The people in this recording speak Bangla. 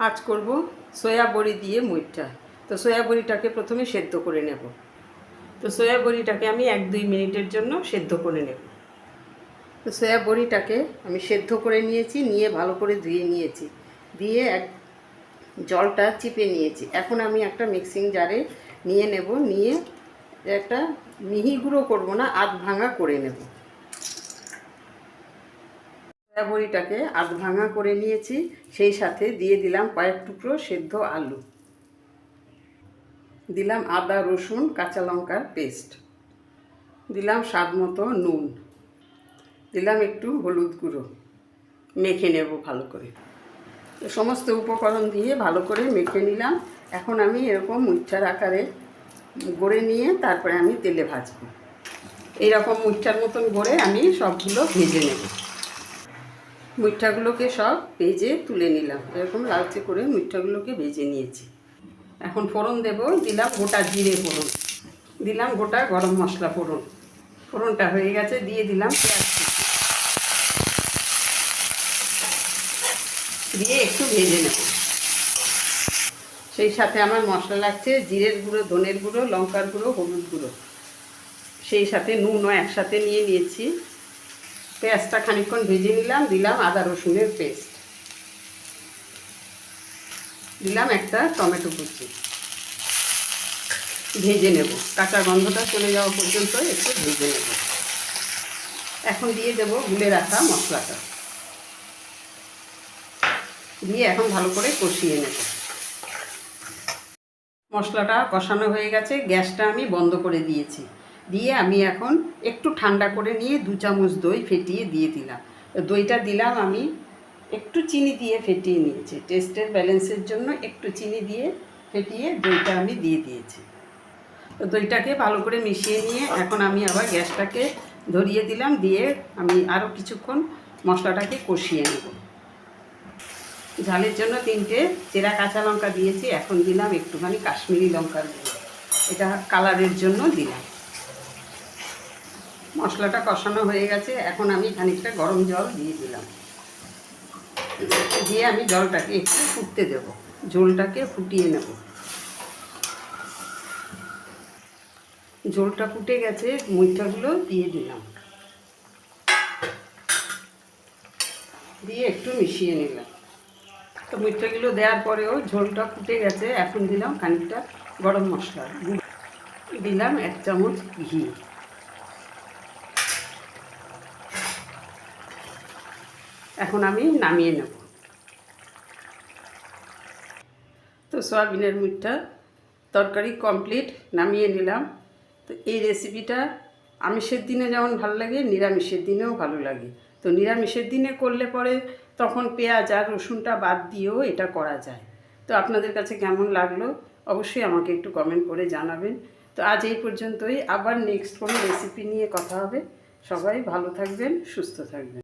আজ করব সয়া বড়ি দিয়ে মুইঠা। তো সয়া বড়িটাকে প্রথমে সেদ্ধ করে নেব। তো সয়া বড়িটাকে আমি 1-2 মিনিটের জন্য সেদ্ধ করে নেব। তো সয়া বড়িটাকে আমি সেদ্ধ করে নিয়েছি, নিয়ে ভালো করে ধুয়ে নিয়েছি, দিয়ে জলটা চিপে নিয়েছি। এখন আমি একটা মিক্সিং জারে নিয়ে নেব, নিয়ে একটা মিহি গুঁড়ো করব না, আধ ভাঙা করে নেব। সয়া বড়িটাকে আধ ভাঙা করে নিয়েছি, সেই সাথে দিয়ে দিলাম কয়েক টুকরো সেদ্ধ আলু, দিলাম আদা রসুন কাঁচা লঙ্কার পেস্ট, দিলাম স্বাদ মতো নুন, দিলাম একটু হলুদ গুঁড়ো। মেখে নেব ভালো করে। তো সমস্ত উপকরণ দিয়ে ভালো করে মেখে নিলাম। এখন আমি এরকম মুইঠার আকারে গড়ে নিয়ে তারপরে আমি তেলে ভাজবো। এইরকম মুইঠার মতন গড়ে আমি সবগুলো ভেজে নেব। মুইঠাগুলোকে সব ভেজে তুলে নিলাম। এরকম লালচে করে মুইঠাগুলোকে ভেজে নিয়েছি। এখন ফোড়ন দেব, দিলাম গোটা জিরে ফোড়ন, দিলাম গোটা গরম মশলা ফোড়ন। ফোড়নটা হয়ে গেছে, দিয়ে দিলাম পেঁয়াজ কুচি, দিয়ে একটু ভেজে নেব। সেই সাথে আমার মশলা লাগছে জিরের গুঁড়ো, ধনের গুঁড়ো, লঙ্কার গুঁড়ো, হলুদ গুঁড়ো, সেই সাথে নুনও একসাথে নিয়ে নিয়েছি। পেঁয়াজটা খানিকক্ষণ ভেজে নিলাম, দিলাম আদা রসুনের পেস্ট, দিলাম একটা টমেটো কুচি। ভেজে নেব, কাঁচা গন্ধটা চলে যাওয়া পর্যন্ত একটু ভেজে নেব। এখন দিয়ে দেব গুলে রাখা মশলাটা, দিয়ে এখন ভালো করে কষিয়ে নেব। মশলাটা কষানো হয়ে গেছে, গ্যাসটা আমি বন্ধ করে দিয়েছি। দিয়ে আমি এখন একটু ঠান্ডা করে নিয়ে 2 চামচ দই ফেটিয়ে দিয়ে দিলাম। দইটা দিলাম আমি একটু চিনি দিয়ে ফেটিয়ে নিয়েছি, টেস্টের ব্যালেন্সের জন্য একটু চিনি দিয়ে ফেটিয়ে দইটা আমি দিয়ে দিয়েছি। তো দইটাকে ভালো করে মিশিয়ে নিয়ে এখন আমি আবার গ্যাসটাকে ধরিয়ে দিলাম, দিয়ে আমি আরও কিছুক্ষণ মশলাটাকে কষিয়ে নেব। ঝালের জন্য 3টে চেরা কাঁচা লঙ্কা দিয়েছি। এখন দিলাম একটুখানি কাশ্মীরি লঙ্কার গুঁড়ো, এটা কালারের জন্য দিলাম। মশলাটা কষানো হয়ে গেছে, এখন আমি খানিকটা গরম জল দিয়ে দিলাম, দিয়ে আমি জলটাকে একটু ফুটতে দেব, ঝোলটাকে ফুটিয়ে নেব। ঝোলটা ফুটে গেছে, মুইঠাগুলো দিয়ে দিলাম, দিয়ে একটু মিশিয়ে নিলাম। তো মুইঠাগুলো দেওয়ার পরেও ঝোলটা ফুটে গেছে। এখন দিলাম খানিকটা গরম মশলা, দিলাম 1 চামচ ঘি। এখন আমি নামিয়ে নেব। তো সয়াবিনের মুইঠা তরকারি কমপ্লিট, নামিয়ে নিলাম। তো এই রেসিপিটা আমিষের দিনে যেমন ভালো লাগে, নিরামিষের দিনেও ভালো লাগে। তো নিরামিষের দিনে করলে পরে তখন পেঁয়াজ আর রসুনটা বাদ দিয়েও এটা করা যায়। তো আপনাদের কাছে কেমন লাগলো অবশ্যই আমাকে একটু কমেন্ট করে জানাবেন। তো আজ এই পর্যন্তই, আবার নেক্সট কোনো রেসিপি নিয়ে কথা হবে। সবাই ভালো থাকবেন, সুস্থ থাকবেন।